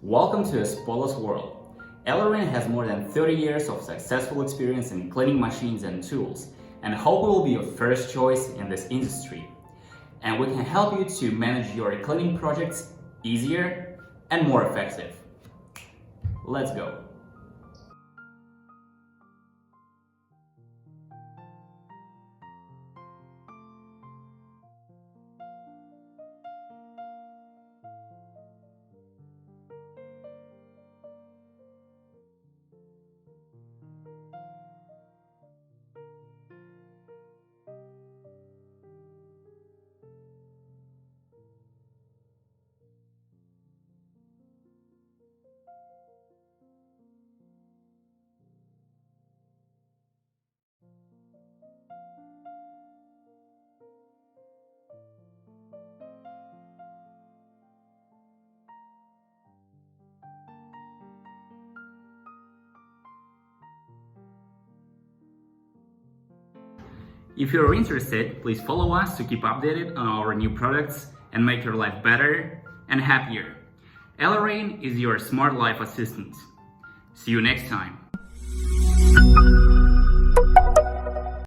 Welcome to a spotless world. ELEREIN has more than 30 years of successful experience in cleaning machines and tools, and hope we will be your first choice in this industry. And we can help you to manage your cleaning projects easier and more effective. Let's go. If you're interested, please follow us to keep updated on our new products and make your life better and happier. ELEREIN is your smart life assistant. See you next time.